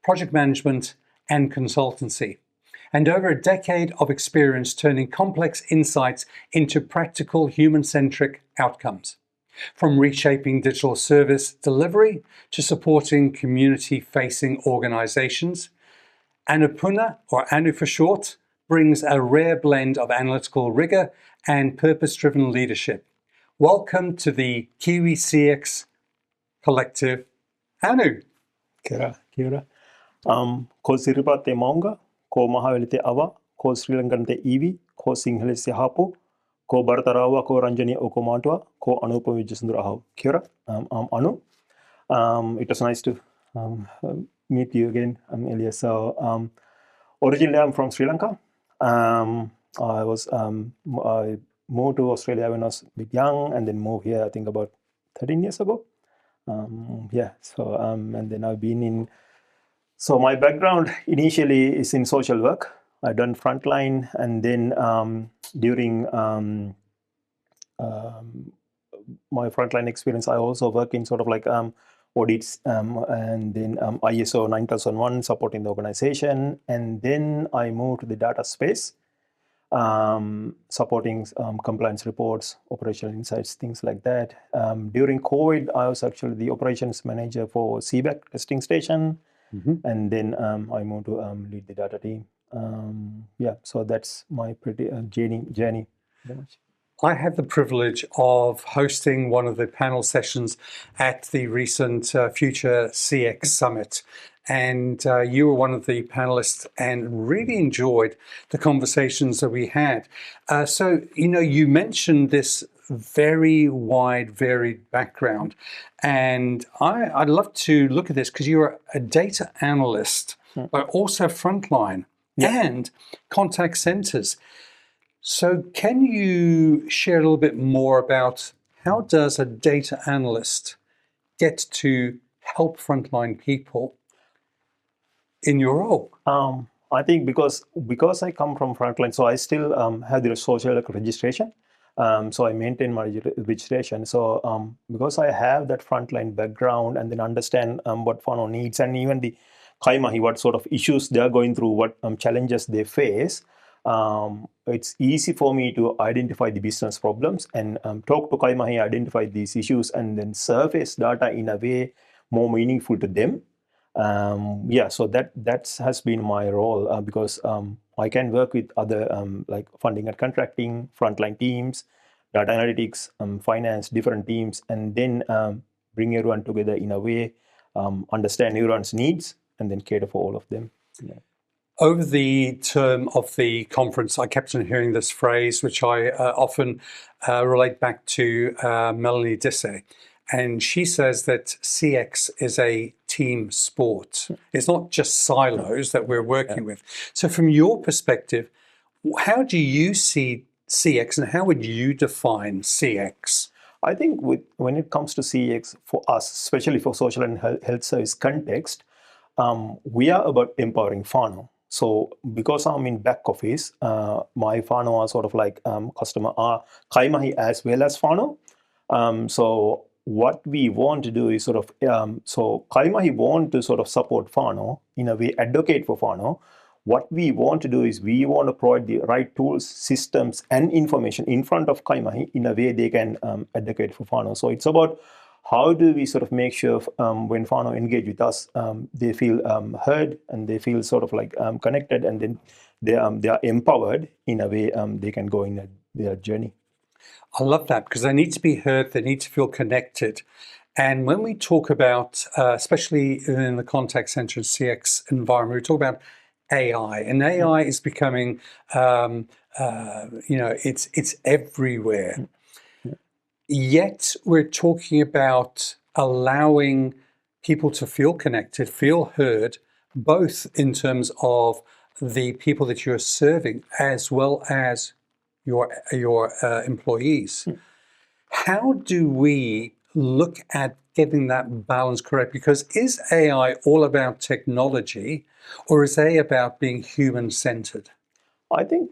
project management, and consultancy. And over a decade of experience turning complex insights into practical human-centric outcomes. From reshaping digital service delivery to supporting community-facing organizations, Anupama, or Anu for short, brings a rare blend of analytical rigor and purpose-driven leadership. Welcome to the Kiwi CX Collective, Anu. Kia ora. Ko Siripa te maunga, ko Mahaweli te awa, ko Sri Lankan te iwi, ko Singhale te hapu, ko Baratarawa, ko Ranjani o ko Mantua, ko Anupama Wijesundara hau. Kia ora. I'm Anu. It was nice to meet you again, Elias. So, originally I'm from Sri Lanka. I moved to Australia when I was a bit young, and then moved here I think about 13 years ago. And then I've been in. So my background initially is in social work. I've done frontline, and then during my frontline experience, I also work in sort of like audits, and then ISO 9001 supporting the organization, and then I moved to the data space, supporting compliance reports, operational insights, things like that. During COVID, I was actually the operations manager for CBAC testing station, and then I moved to lead the data team. So that's my pretty journey. Very much. I had the privilege of hosting one of the panel sessions at the recent Future CX Summit. And you were one of the panelists and really enjoyed the conversations that we had. So, you mentioned this very wide, varied background. And I'd love to look at this because you're a data analyst, but also frontline and contact centers. So can you share a little bit more about how does a data analyst get to help frontline people in your role? I think because I come from frontline, so I still have the social registration. So I maintain my registration. So because I have that frontline background and then understand what whānau needs, and even the kaimahi, what sort of issues they are going through, what challenges they face, it's easy for me to identify the business problems and talk to kaimahi, identify these issues, and then surface data in a way more meaningful to them. So that has been my role because I can work with other like funding and contracting, frontline teams, data analytics, finance, different teams, and then bring everyone together in a way, understand everyone's needs, and then cater for all of them. Yeah. Over the term of the conference, I kept on hearing this phrase, which I often relate back to Melanie Disse. And she says that CX is a team sport. It's not just silos that we're working with. So from your perspective, how do you see CX and how would you define CX? I think when it comes to CX for us, especially for social and health service context, we are about empowering whānau. So because I'm in back office, my whānau are sort of like customer are kaimahi as well as whānau. So what we want to do is sort of, so kaimahi want to sort of support whānau, in a way advocate for whānau. What we want to do is we want to provide the right tools, systems, and information in front of kaimahi in a way they can advocate for whānau. So it's about how do we sort of make sure when whānau engage with us, they feel heard and they feel sort of like connected, and then they are empowered in a way they can go in their journey. I love that because they need to be heard, they need to feel connected. And when we talk about, especially in the contact center and CX environment, we talk about AI, and AI is becoming, it's everywhere. Yet we're talking about allowing people to feel connected, feel heard, both in terms of the people that you're serving as well as your employees. How do we look at getting that balance correct? Because is AI all about technology, or is AI about being human-centered? I think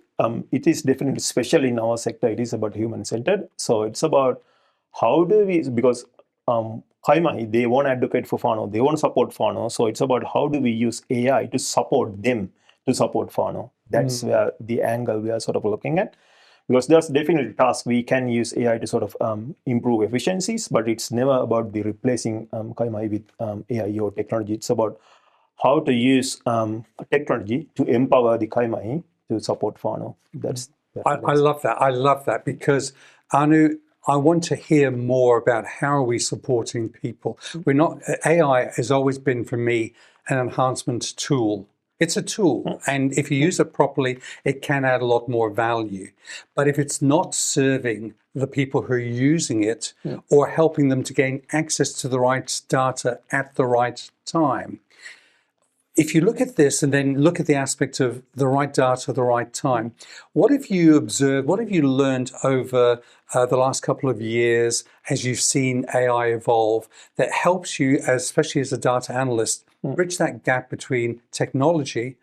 it is definitely, especially in our sector, it is about human-centered. So it's about how do we, because kaimahi, they won't advocate for whānau, they won't support whānau. So it's about how do we use AI to support them to support whānau. That's where the angle we are sort of looking at. Because there's definitely tasks we can use AI to sort of improve efficiencies, but it's never about the replacing kaimahi with AI or technology. It's about how to use technology to empower the kaimahi to support whānau. I love that. I love that because, Anu, I want to hear more about how are we supporting people. We're not, AI has always been for me an enhancement tool. It's a tool, and if you use it properly, it can add a lot more value. But if it's not serving the people who are using it or helping them to gain access to the right data at the right time, if you look at this and then look at the aspect of the right data at the right time, what have you observed, what have you learned over the last couple of years as you've seen AI evolve that helps you, especially as a data analyst, bridge that gap between technology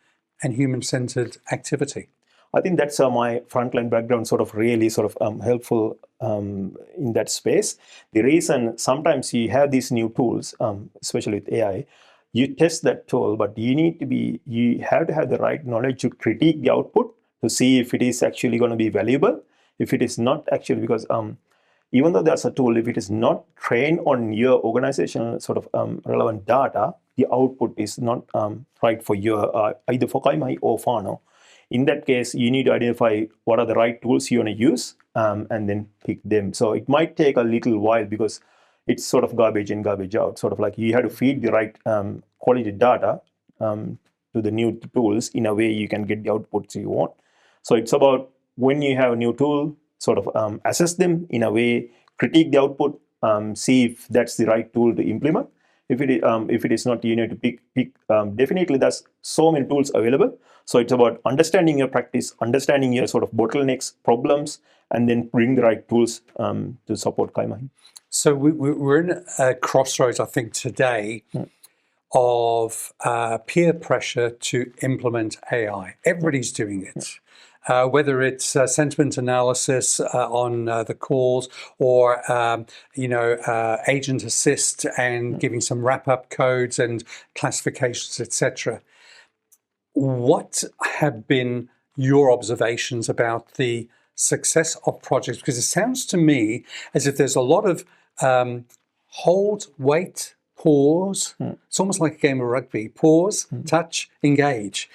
and human-centered activity? I think that's my frontline background sort of really sort of helpful in that space. The reason sometimes you have these new tools, especially with AI, you test that tool, but you have to have the right knowledge to critique the output to see if it is actually going to be valuable. If it is not actually, because even though there's a tool, if it is not trained on your organizational sort of relevant data, the output is not right for your either for kaimahi or whānau. In that case, you need to identify what are the right tools you want to use and then pick them. So it might take a little while because it's sort of garbage in, garbage out. Sort of like you have to feed the right quality data to the new tools in a way you can get the outputs you want. So it's about when you have a new tool, sort of assess them in a way, critique the output, see if that's the right tool to implement. If it is not, you need to pick. Definitely, there's so many tools available. So it's about understanding your practice, understanding your sort of bottlenecks, problems, and then bring the right tools to support kaimahi. So we're in a crossroads, I think, today of peer pressure to implement AI. Everybody's doing it. Whether it's sentiment analysis on the calls or, agent assist and giving some wrap-up codes and classifications, etc. What have been your observations about the success of projects? Because it sounds to me as if there's a lot of hold, wait, pause. It's almost like a game of rugby. Pause, touch, engage.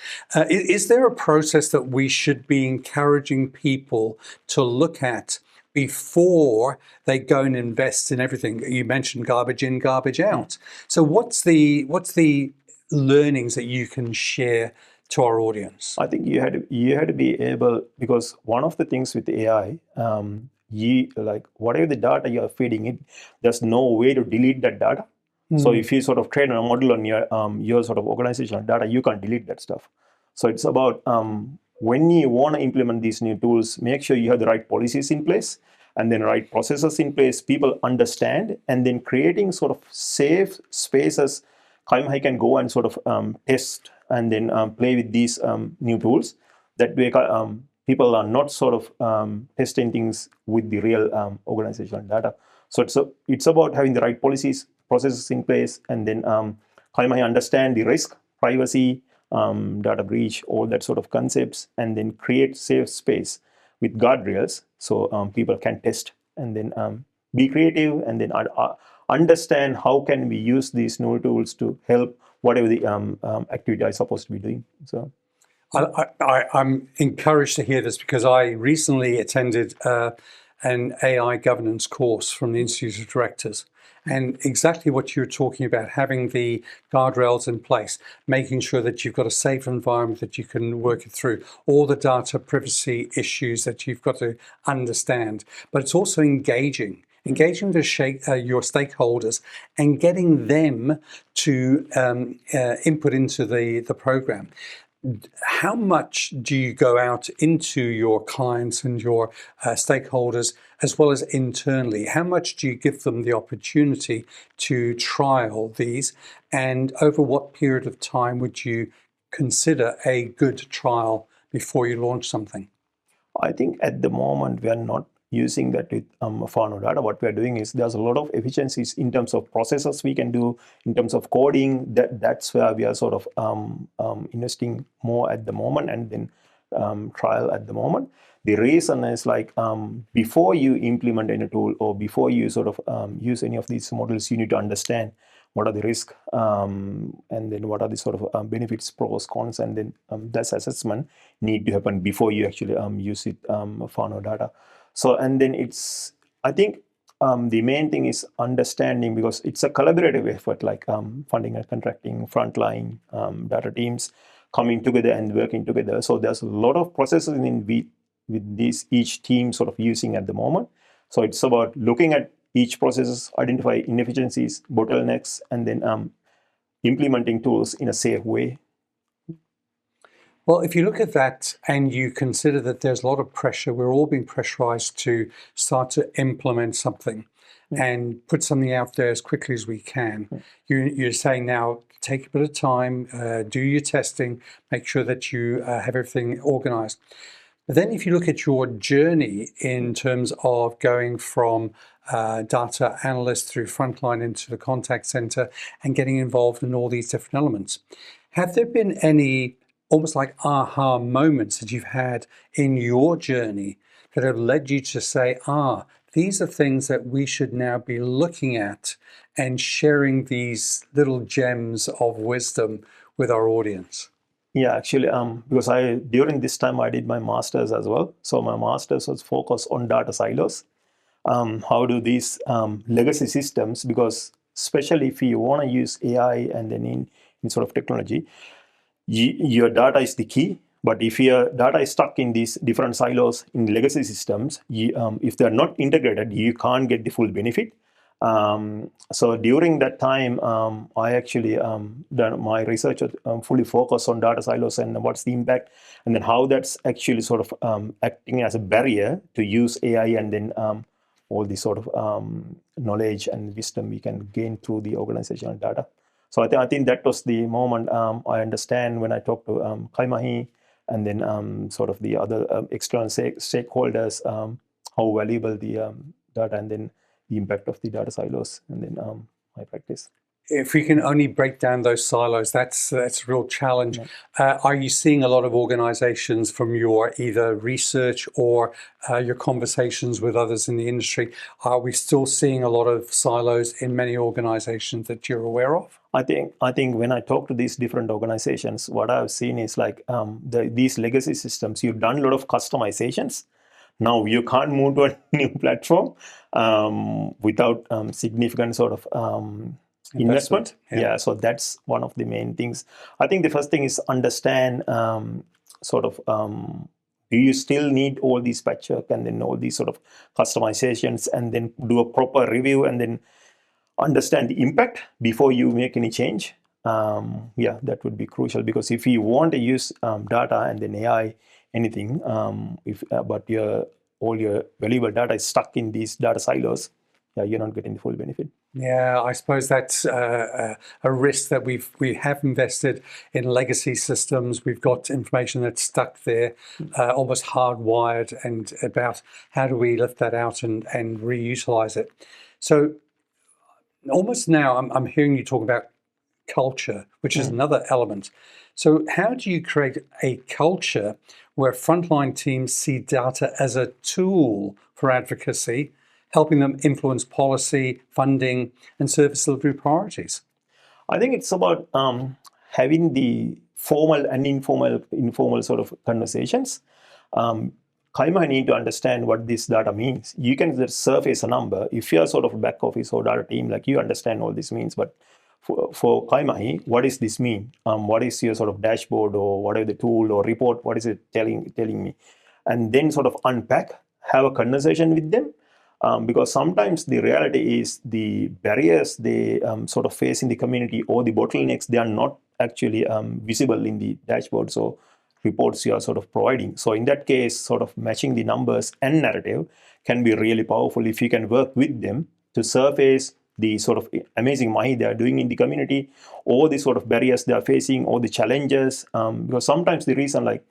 Is there a process that we should be encouraging people to look at before they go and invest in everything? You mentioned garbage in, garbage out. So what's the learnings that you can share to our audience? I think you had to be able, because one of the things with AI, like whatever the data you are feeding it, there's no way to delete that data. So if you sort of train a model on your sort of organizational data, you can't delete that stuff. So it's about when you want to implement these new tools, make sure you have the right policies in place and then right processes in place, people understand, and then creating sort of safe spaces kaimahi can go and sort of test and then play with these new tools. That way people are not sort of testing things with the real organizational data. So it's about having the right policies, processes in place, and then kaimahi understand the risk, privacy, data breach, all that sort of concepts, and then create safe space with guardrails so people can test and then be creative and then understand how can we use these new tools to help whatever the activity I'm supposed to be doing. So I'm encouraged to hear this because I recently attended an AI governance course from the Institute of Directors. And exactly what you're talking about, having the guardrails in place, making sure that you've got a safe environment that you can work it through, all the data privacy issues that you've got to understand. But it's also engaging with your stakeholders and getting them to input into the program. How much do you go out into your clients and your stakeholders as well as internally? How much do you give them the opportunity to trial these? And over what period of time would you consider a good trial before you launch something? I think at the moment we are not using that with whānau data, what we are doing is there's a lot of efficiencies in terms of processes we can do, in terms of coding. That's where we are sort of investing more at the moment, and then trial at the moment. The reason is like before you implement any tool or before you sort of use any of these models, you need to understand what are the risks and then what are the sort of benefits, pros, cons, and then that assessment need to happen before you actually use it whānau data. So, and then I think the main thing is understanding, because it's a collaborative effort, like funding and contracting, frontline data teams coming together and working together. So there's a lot of processes with this each team sort of using at the moment. So it's about looking at each process, identify inefficiencies, bottlenecks, and then implementing tools in a safe way. Well, if you look at that and you consider that there's a lot of pressure, we're all being pressurized to start to implement something and put something out there as quickly as we can. You're saying now, take a bit of time, do your testing, make sure that you have everything organized. But then if you look at your journey in terms of going from data analyst through frontline into the contact center and getting involved in all these different elements, have there been any almost like aha moments that you've had in your journey that have led you to say, these are things that we should now be looking at and sharing these little gems of wisdom with our audience? Yeah, actually, because during this time I did my master's as well. So my master's was focused on data silos. How do these legacy systems, because especially if you want to use AI and then in sort of technology, your data is the key. But if your data is stuck in these different silos in legacy systems, if they're not integrated, you can't get the full benefit. So during that time, I actually done my research fully focused on data silos and what's the impact, and then how that's actually sort of acting as a barrier to use AI, and then all the sort of knowledge and wisdom we can gain through the organizational data. So I think that was the moment I understand when I talked to kaimahi and then sort of the other external stakeholders, how valuable the data and then the impact of the data silos, and then my practice. If we can only break down those silos, that's a real challenge. Are you seeing a lot of organizations from your either research or your conversations with others in the industry? Are we still seeing a lot of silos in many organizations that you're aware of? I think when I talk to these different organizations, what I've seen is like these legacy systems, you've done a lot of customizations. Now you can't move to a new platform without significant sort of investment. Yeah, so that's one of the main things. I think the first thing is understand sort of do you still need all these patchwork and then all these sort of customizations, and then do a proper review and then understand the impact before you make any change. Yeah, that would be crucial, because if you want to use data and then AI, anything, but all your valuable data is stuck in these data silos, yeah, you're not getting the full benefit. Yeah, I suppose that's a risk that we have invested in legacy systems. We've got information that's stuck there, almost hardwired, and about how do we lift that out and reutilize it. So almost now I'm hearing you talk about culture, which is another element. So how do you create a culture where frontline teams see data as a tool for advocacy, helping them influence policy, funding, and service delivery priorities? I think it's about having the formal and informal sort of conversations. Kaimahi need to understand what this data means. You can just surface a number. If you're sort of back office or data team, like you understand all this means, but for Kaimahi, what does this mean? What is your sort of dashboard or whatever the tool or report? What is it telling me? And then sort of unpack, have a conversation with them. Because sometimes the reality is the barriers they sort of face in the community or the bottlenecks, they are not actually visible in the dashboards or reports you are sort of providing. So in that case, sort of matching the numbers and narrative can be really powerful if you can work with them to surface the sort of amazing mahi they are doing in the community, or the sort of barriers they are facing, or the challenges. Because sometimes the reason like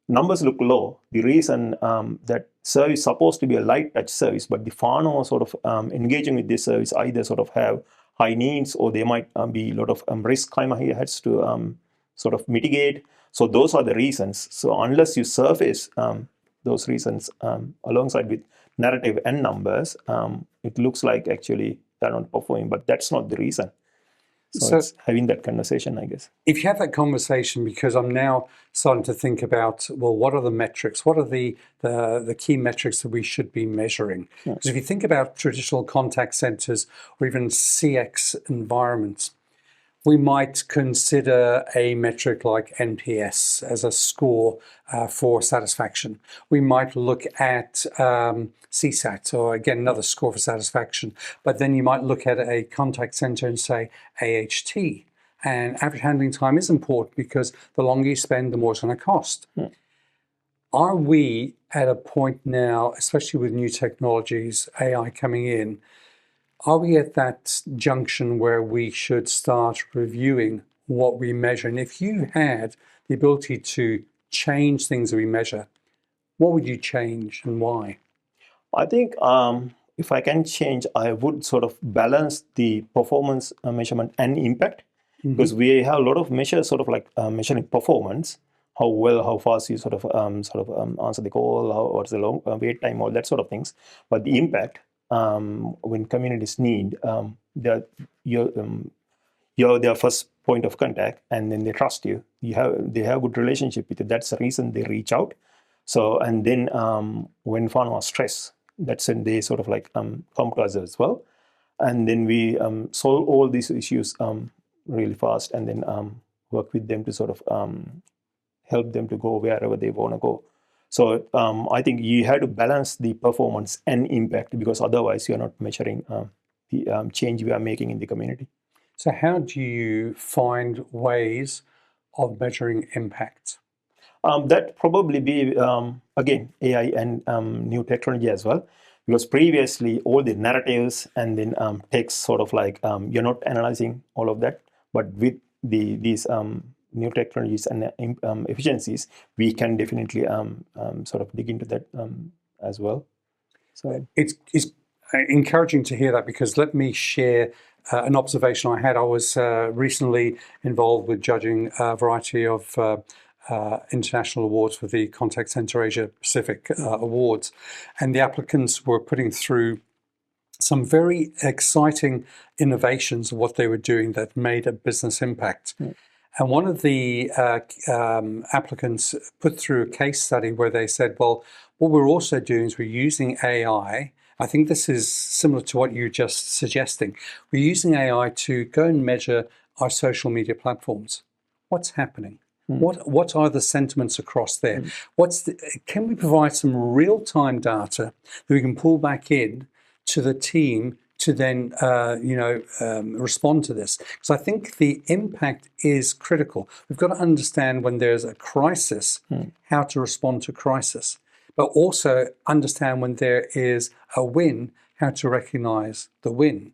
numbers look low, the reason that service supposed to be a light touch service, but the whānau sort of engaging with this service either sort of have high needs, or there might be a lot of risk kaimahi has to sort of mitigate. So those are the reasons. So unless you surface those reasons alongside with narrative and numbers, it looks like actually they're not performing, but that's not the reason. So it's having that conversation, I guess. If you have that conversation, because I'm now starting to think about, well, what are the metrics? What are the key metrics that we should be measuring? Because if you think about traditional contact centers or even CX environments, we might consider a metric like NPS as a score for satisfaction. We might look at CSAT, or again, another score for satisfaction. But then you might look at a contact center and say AHT. And average handling time is important because the longer you spend, the more it's going to cost. Are we at a point now, especially with new technologies, AI coming in, are we at that junction where we should start reviewing what we measure? And if you had the ability to change things that we measure, what would you change and why? I think if I can change, I would sort of balance the performance measurement and impact, because we have a lot of measures sort of like measuring performance, how well, how fast you sort of answer the call, what's the long wait time, all that sort of things. But the impact, when communities need, you're their first point of contact, and then they trust you. They have good relationship with you. That's the reason they reach out. So, and then when whānau are stressed, that's when they sort of like come to us as well. And then we solve all these issues really fast, and then work with them to sort of help them to go wherever they want to go. So I think you have to balance the performance and impact, because otherwise you're not measuring the change we are making in the community. So how do you find ways of measuring impact? That probably be, again, AI and new technology as well, because previously all the narratives and then text sort of like, you're not analyzing all of that, but with these new technologies and efficiencies, we can definitely sort of dig into that as well. So it's encouraging to hear that, because let me share an observation I had. I was recently involved with judging a variety of international awards for the Contact Center Asia Pacific Awards, and the applicants were putting through some very exciting innovations of what they were doing that made a business impact. And one of the applicants put through a case study where they said, well, what we're also doing is we're using AI. I think this is similar to what you're just suggesting. We're using AI to go and measure our social media platforms. What's happening? What are the sentiments across there? Can we provide some real-time data that we can pull back in to the team to then respond to this? Because I think the impact is critical. We've got to understand when there's a crisis, how to respond to crisis, but also understand when there is a win, how to recognize the win.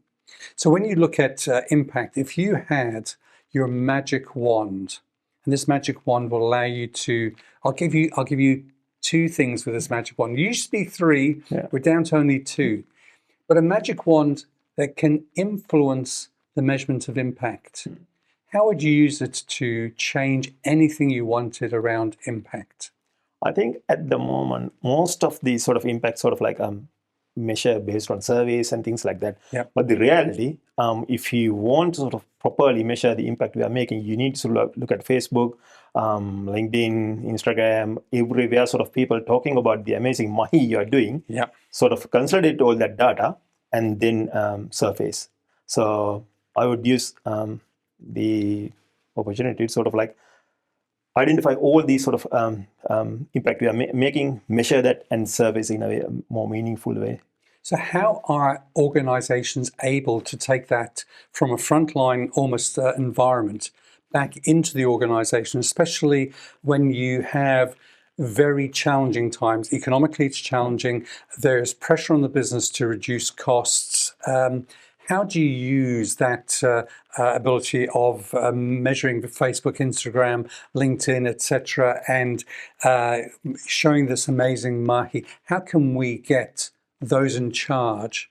So when you look at impact, if you had your magic wand, and this magic wand will allow you to, I'll give you two things with this magic wand. It used to be three, we're down to only two. But a magic wand that can influence the measurement of impact. How would you use it to change anything you wanted around impact? I think at the moment, most of these sort of impact sort of like measure based on surveys and things like that. But the reality, if you want to sort of properly measure the impact we are making, you need to look at Facebook, LinkedIn, Instagram, everywhere sort of people talking about the amazing mahi you are doing. Sort of consolidate all that data and then surface. So I would use the opportunity to sort of like identify all these sort of impact we are making, measure that, and surface in a more meaningful way. So how are organizations able to take that from a frontline almost environment back into the organization, especially when you have very challenging times? Economically, it's challenging. There's pressure on the business to reduce costs. How do you use that ability of measuring Facebook, Instagram, LinkedIn, etc., and showing this amazing mahi? How can we get those in charge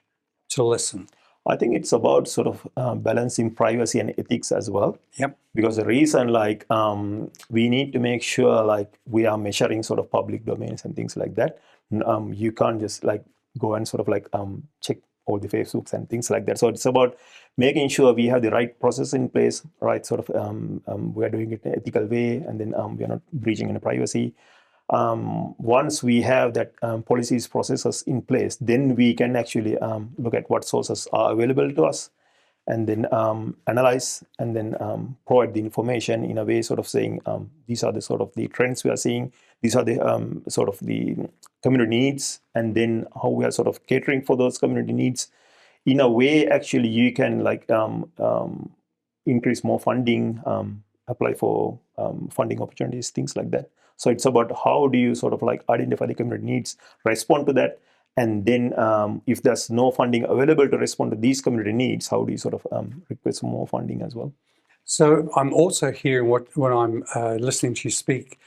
to listen? I think it's about sort of balancing privacy and ethics as well. Yep. Because the reason, like, we need to make sure, like, we are measuring sort of public domains and things like that. You can't just like go and sort of like check all the Facebooks and things like that. So it's about making sure we have the right process in place, right? Sort of we are doing it in an ethical way, and then we are not breaching any privacy. Once we have that policies, processes in place, then we can actually look at what sources are available to us, and then analyze and then provide the information in a way sort of saying these are the sort of the trends we are seeing, these are the sort of the community needs, and then how we are sort of catering for those community needs. In a way, actually, you can like increase more funding, apply for funding opportunities, things like that. So it's about how do you sort of like identify the community needs, respond to that, and then if there's no funding available to respond to these community needs, how do you sort of request more funding as well? So I'm also hearing when I'm listening to you speak,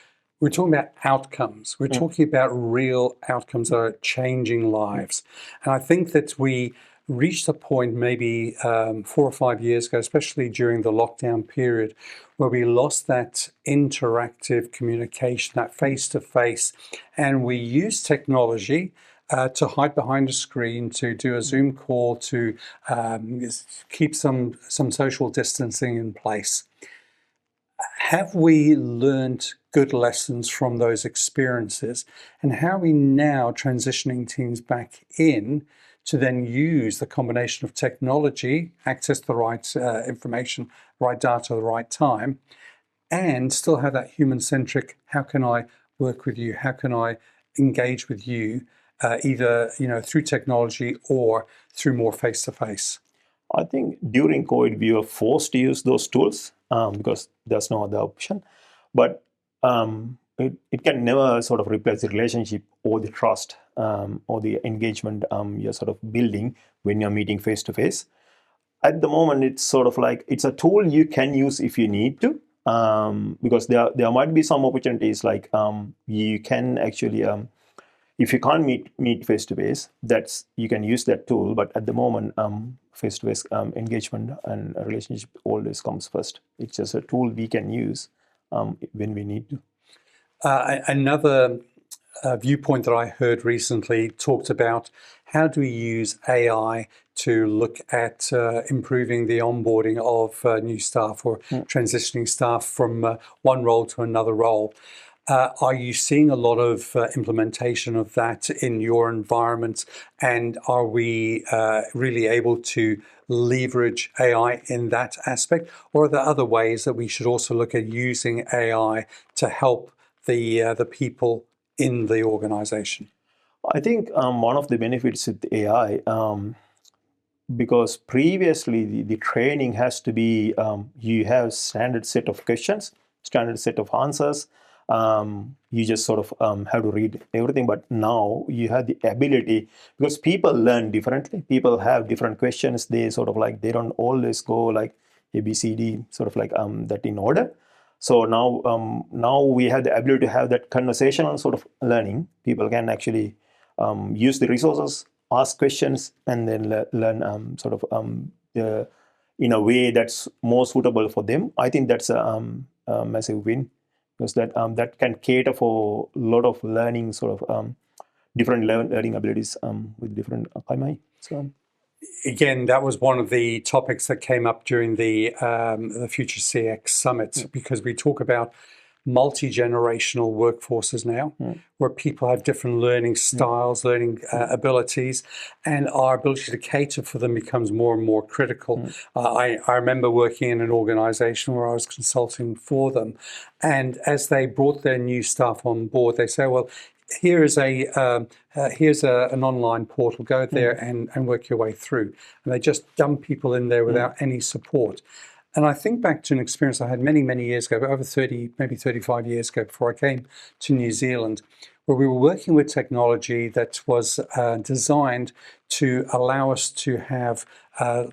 we're talking about outcomes. We're talking about real outcomes that are changing lives. And I think that we reached a point maybe 4 or 5 years ago, especially during the lockdown period, where we lost that interactive communication, that face-to-face, and we used technology to hide behind a screen, to do a Zoom call, to keep some social distancing in place. Have we learned good lessons from those experiences? And how are we now transitioning teams back in to then use the combination of technology, access the right information, right data at the right time, and still have that human-centric, how can I work with you? How can I engage with you, either through technology or through more face-to-face? I think during COVID, we were forced to use those tools because there's no other option. But it can never sort of replace the relationship or the trust or the engagement you're sort of building when you're meeting face to face. At the moment, it's sort of like it's a tool you can use if you need to, because there might be some opportunities like you can actually if you can't meet face to face, that's you can use that tool. But at the moment, face to face engagement and a relationship always comes first. It's just a tool we can use when we need to. Another viewpoint that I heard recently talked about how do we use AI to look at improving the onboarding of new staff or transitioning staff from one role to another role. Are you seeing a lot of implementation of that in your environment? And are we really able to leverage AI in that aspect? Or are there other ways that we should also look at using AI to help the people in the organization? I think one of the benefits with AI, because previously the training has to be, you have standard set of questions, standard set of answers. You just sort of have to read everything. But now you have the ability, because people learn differently. People have different questions. They sort of like, they don't always go like A, B, C, D, sort of like that in order. So now we have the ability to have that conversational sort of learning. People can actually use the resources, ask questions, and then learn sort of in a way that's more suitable for them. I think that's a massive win, because that can cater for a lot of learning, sort of different learning abilities with different kaimahi. So. Again, that was one of the topics that came up during the Future CX Summit, because we talk about multi-generational workforces now, where people have different learning styles, learning abilities, and our ability to cater for them becomes more and more critical. I remember working in an organization where I was consulting for them, and as they brought their new staff on board, they say, well, here's an online portal, go there and work your way through. And they just dump people in there without any support. And I think back to an experience I had many, many years ago, over 30, maybe 35 years ago, before I came to New Zealand, where we were working with technology that was designed to allow us to have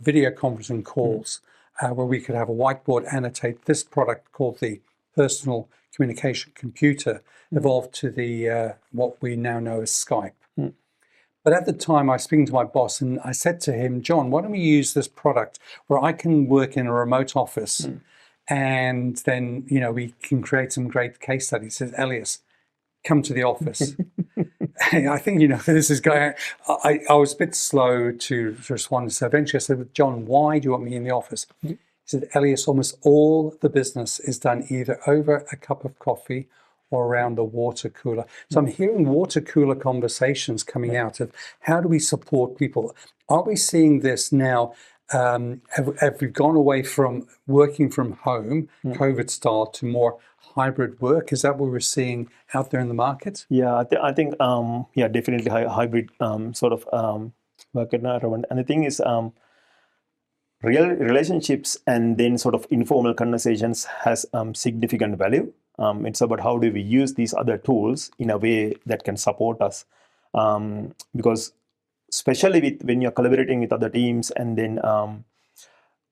video conferencing calls where we could have a whiteboard annotate this product called the personal communication computer evolved to the what we now know as Skype. But at the time, I was speaking to my boss and I said to him, John, why don't we use this product where I can work in a remote office and then, you know, we can create some great case studies. He says, Elias, come to the office. I think, you know, this is going, I was a bit slow to respond. So eventually I said, John, why do you want me in the office? He said, Elias, almost all the business is done either over a cup of coffee or around the water cooler. So I'm hearing water cooler conversations coming out of how do we support people? Are we seeing this now? Have we gone away from working from home, COVID style, to more hybrid work? Is that what we're seeing out there in the market? Yeah, I think, yeah, definitely hybrid sort of work environment. And the thing is, real relationships and then sort of informal conversations has significant value. It's about how do we use these other tools in a way that can support us. Because especially when you're collaborating with other teams and then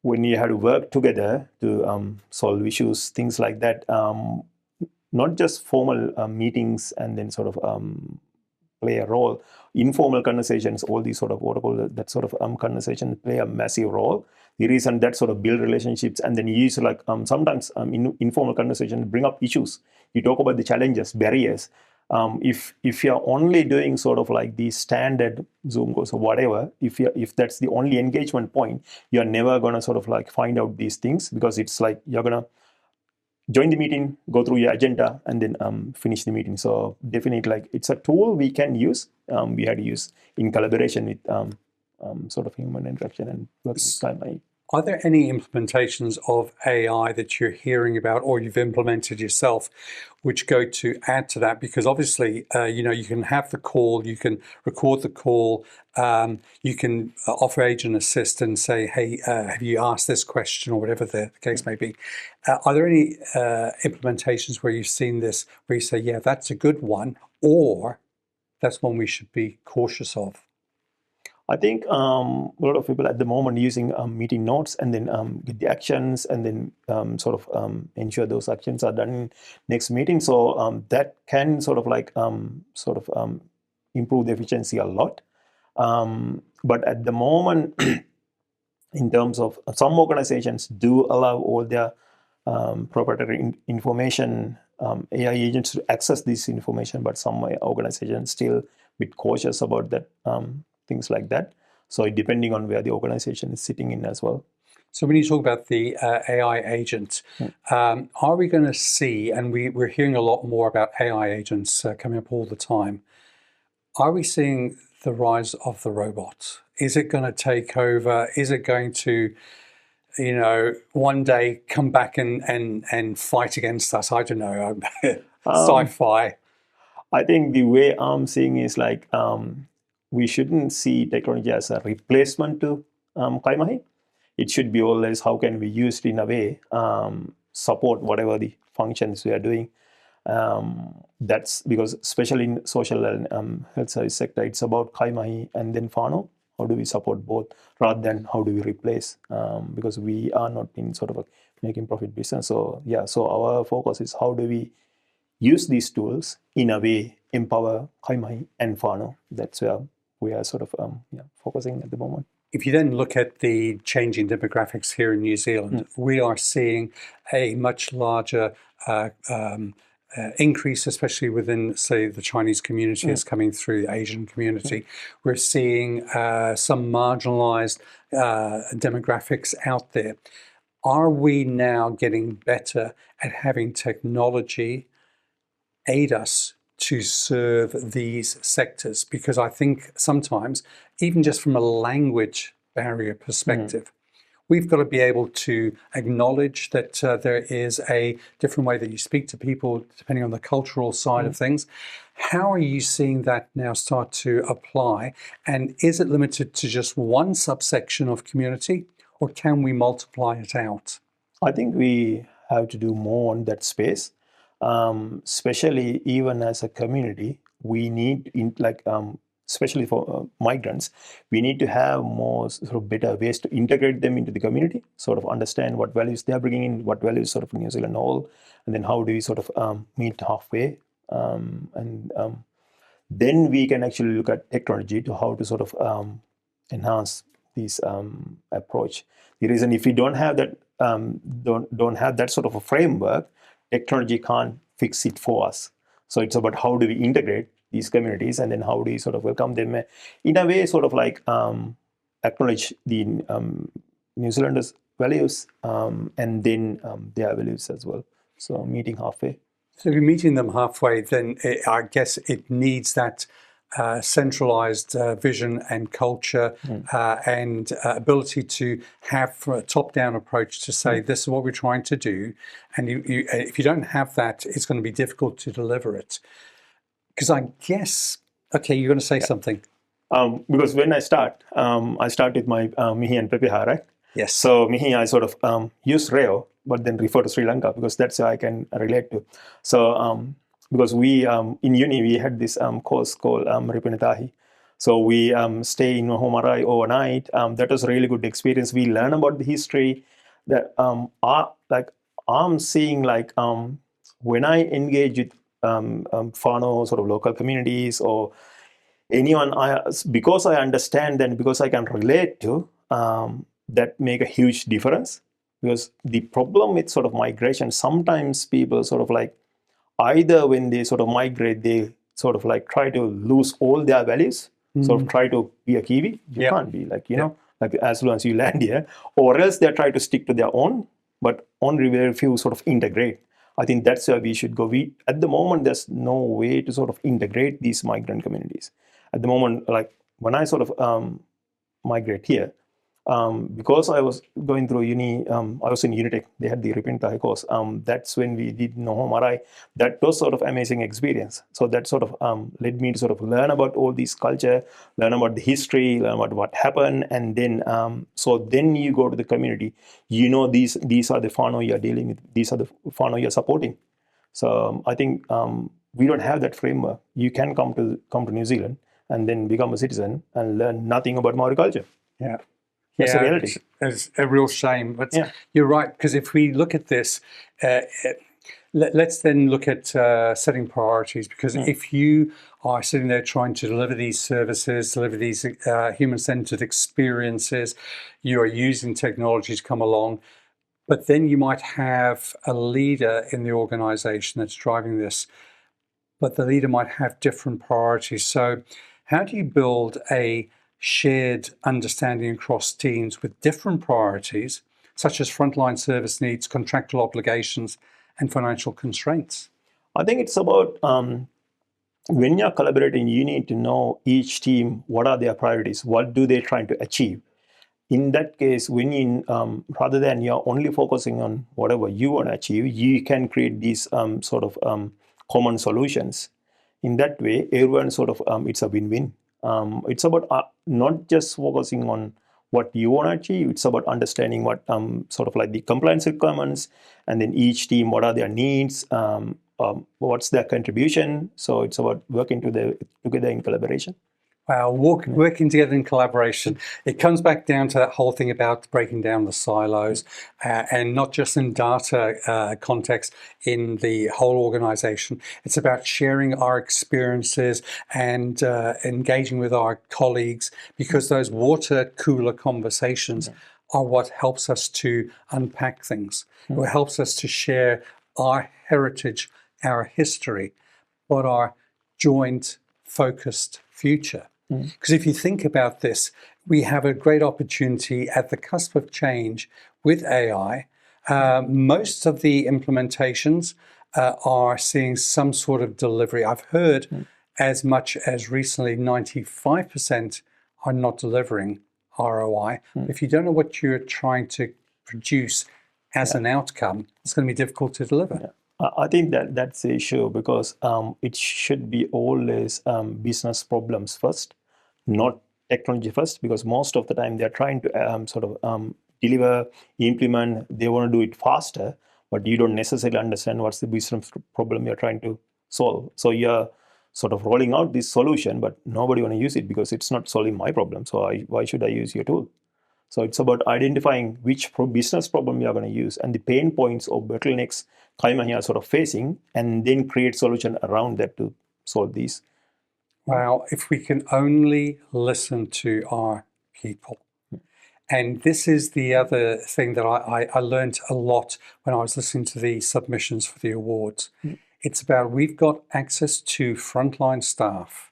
when you have to work together to solve issues, things like that, not just formal meetings and then sort of play a role, informal conversations, all these sort of that sort of conversation play a massive role. The reason that sort of build relationships, and then you use like sometimes informal conversations bring up issues. You talk about the challenges, barriers. If you're only doing sort of like the standard Zoom calls or whatever, if that's the only engagement point, you're never gonna sort of like find out these things, because it's like you're gonna join the meeting, go through your agenda, and then finish the meeting. So definitely, like, it's a tool we can use. We had to use in collaboration with sort of human interaction and working with kaimahi. Are there any implementations of AI that you're hearing about or you've implemented yourself which go to add to that? Because obviously, you know, you can have the call, you can record the call, you can offer agent assist and say, hey, have you asked this question, or whatever the case may be. Are there any implementations where you've seen this, where you say, yeah, that's a good one, or that's one we should be cautious of? I think a lot of people at the moment using meeting notes and then get the actions and then sort of ensure those actions are done in next meeting. So that can sort of like improve the efficiency a lot. But at the moment, in terms of some organizations do allow all their proprietary information, AI agents to access this information, but some organizations still a bit cautious about that. Things like that. So depending on where the organization is sitting in as well. So when you talk about the AI agent, are we going to see, and we're hearing a lot more about AI agents coming up all the time, are we seeing the rise of the robot? Is it going to take over? Is it going to, you know, one day come back and fight against us? I don't know. Sci-fi. I think the way I'm seeing is like, we shouldn't see technology as a replacement to kaimahi. It should be always how can we use it in a way, support whatever the functions we are doing. That's because especially in social and health service sector, it's about kaimahi and then whānau. How do we support both rather than how do we replace? Because we are not in sort of a making profit business. So yeah, so our focus is how do we use these tools in a way, empower kaimahi and whānau. That's where we are sort of focusing at the moment. If you then look at the changing demographics here in New Zealand, we are seeing a much larger increase, especially within, say, the Chinese community is coming through, the Asian community. We're seeing some marginalized demographics out there. Are we now getting better at having technology aid us to serve these sectors? Because I think sometimes, even just from a language barrier perspective, we've got to be able to acknowledge that there is a different way that you speak to people depending on the cultural side of things. How are you seeing that now start to apply? And is it limited to just one subsection of community, or can we multiply it out? I think we have to do more on that space. Especially even as a community, we need especially for migrants, we need to have more sort of better ways to integrate them into the community, sort of understand what values they are bringing in, what values sort of New Zealand all, and then how do we sort of meet halfway, and then we can actually look at technology to how to sort of enhance this approach. The reason, if we don't have that, don't have that sort of a framework, technology can't fix it for us. So it's about how do we integrate these communities, and then how do we sort of welcome them in a way, sort of like acknowledge the New Zealanders' values, and then their values as well. So meeting halfway. So if you're meeting them halfway, then I guess it needs that centralized vision and culture and ability to have a top-down approach to say, this is what we're trying to do. And if you don't have that, it's going to be difficult to deliver it. Because I guess, okay, you're going to say something. Because when I start with my Mihi and Pepeha, right? Yes. So Mihi, I sort of use Reo, but then refer to Sri Lanka because that's how I can relate to. So because we in uni we had this course called Ripinatahi. So we stay in Homarai overnight. That was a really good experience. We learn about the history. That I'm seeing like when I engage with whānau, sort of local communities or anyone, because I understand and because I can relate to, that make a huge difference. Because the problem with sort of migration, sometimes people sort of like, either when they sort of migrate, they sort of like try to lose all their values, sort of try to be a Kiwi. You can't be like, you know, like as long as you land here, or else they try to stick to their own, but only very few sort of integrate. I think that's where we should go. At the moment, there's no way to sort of integrate these migrant communities. At the moment, like when I sort of migrate here, because I was going through uni, I was in Unitech, they had the Ripinatahi course. That's when we did Noho Marae. That was sort of amazing experience. So that sort of led me to sort of learn about all this culture, learn about the history, learn about what happened. And then, so then you go to the community, you know, these are the whānau you're dealing with, these are the whānau you're supporting. So I think we don't have that framework. You can come to New Zealand and then become a citizen and learn nothing about Maori culture. Yeah. That's a reality. It's a real shame. But you're right, because if we look at this, let's then look at setting priorities, because if you are sitting there trying to deliver these services, deliver these human-centered experiences, you are using technology to come along, but then you might have a leader in the organization that's driving this, but the leader might have different priorities. So how do you build a shared understanding across teams with different priorities, such as frontline service needs, contractual obligations, and financial constraints? I think it's about when you're collaborating, you need to know each team, what are their priorities, what do they trying to achieve. In that case, when you, rather than you're only focusing on whatever you want to achieve, you can create these sort of common solutions. In that way, everyone sort of, it's a win-win. It's about not just focusing on what you want to achieve, it's about understanding what sort of like the compliance requirements, and then each team, what are their needs, what's their contribution. So it's about working together in collaboration. Wow, working together in collaboration. It comes back down to that whole thing about breaking down the silos, and not just in data context, in the whole organization. It's about sharing our experiences and engaging with our colleagues, because those water cooler conversations are what helps us to unpack things. It helps us to share our heritage, our history, but our joint focused future. Because if you think about this, we have a great opportunity at the cusp of change with AI. Most of the implementations are seeing some sort of delivery. I've heard as much as recently 95% are not delivering ROI. If you don't know what you're trying to produce as an outcome, it's going to be difficult to deliver. I think that's the issue, because it should be always business problems first, not technology first, because most of the time they're trying to sort of deliver, implement, they want to do it faster, but you don't necessarily understand what's the business problem you're trying to solve. So you're sort of rolling out this solution, but nobody want to use it because it's not solving my problem. So why should I use your tool? So it's about identifying which business problem you are going to use and the pain points or bottlenecks kaimahi are sort of facing, and then create solution around that to solve these. Wow, if we can only listen to our people. And this is the other thing that I learned a lot when I was listening to the submissions for the awards. It's about we've got access to frontline staff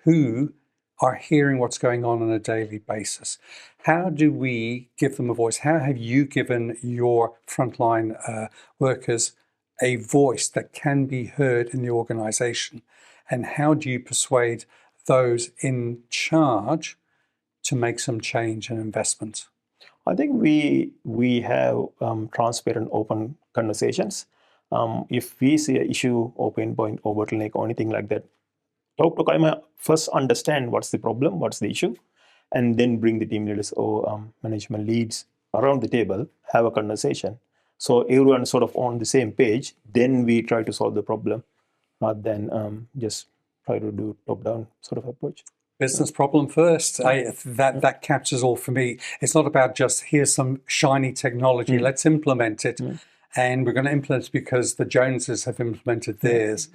who are hearing what's going on a daily basis. How do we give them a voice? How have you given your frontline workers a voice that can be heard in the organization? And how do you persuade those in charge to make some change and investment? I think we have transparent, open conversations. If we see an issue or pain point or bottleneck or anything like that, talk to Kaima, first understand what's the problem, what's the issue, and then bring the team leaders or management leads around the table, have a conversation. So everyone's sort of on the same page, then we try to solve the problem, rather than just try to do top-down sort of approach. Business problem first. That captures all for me. It's not about just here's some shiny technology, let's implement it. And we're going to implement it because the Joneses have implemented theirs.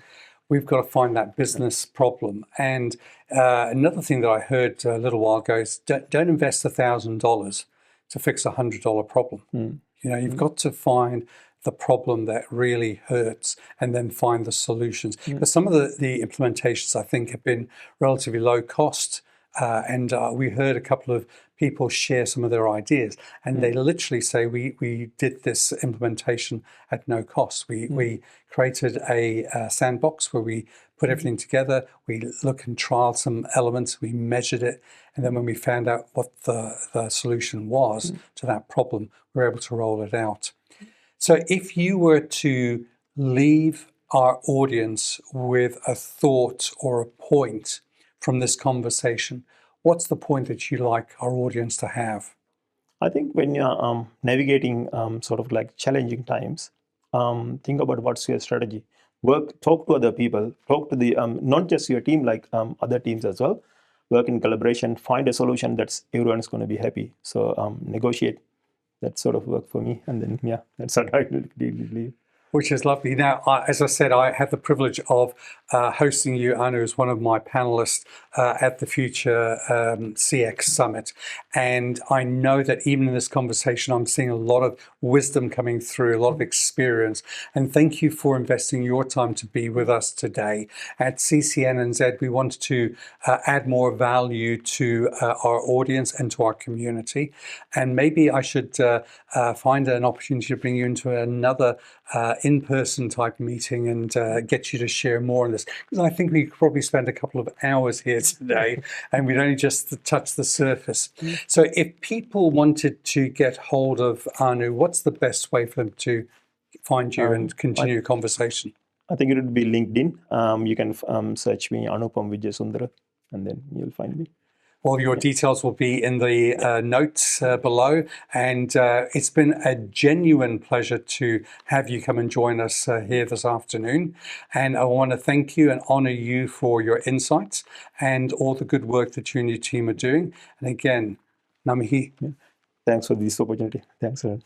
We've got to find that business problem. And another thing that I heard a little while ago is don't invest $1,000 to fix a $100 problem. You know, you've got to find the problem that really hurts and then find the solutions. Because some of the implementations, I think, have been relatively low cost. And we heard a couple of people share some of their ideas. And they literally say, we did this implementation at no cost. We created a sandbox where we put everything together. We look and trial some elements. We measured it. And then when we found out what the solution was to that problem, we were able to roll it out. So if you were to leave our audience with a thought or a point from this conversation, what's the point that you like our audience to have? I think when you're navigating sort of like challenging times, think about what's your strategy. Talk to other people, talk to the not just your team, like other teams as well. Work in collaboration, find a solution that's everyone's going to be happy. So negotiate. That sort of worked for me. And then, that's what I believe. Which is lovely. Now, as I said, I had the privilege of hosting you, Anu, as one of my panelists at the Future CX Summit. And I know that even in this conversation, I'm seeing a lot of wisdom coming through, a lot of experience. And thank you for investing your time to be with us today. At CCNNZ, we want to add more value to our audience and to our community. And maybe I should find an opportunity to bring you into another in-person type meeting and get you to share more on this, because I think we could probably spend a couple of hours here today and we'd only just touch the surface. So if people wanted to get hold of Anu, what's the best way for them to find you and continue a conversation? I think it would be LinkedIn. You can search me, Anupama Wijesundara, and then you'll find me. Well, your details will be in the notes below. And it's been a genuine pleasure to have you come and join us here this afternoon. And I want to thank you and honor you for your insights and all the good work that you and your team are doing. And again, namihi. Thanks for this opportunity. Thanks, Aaron.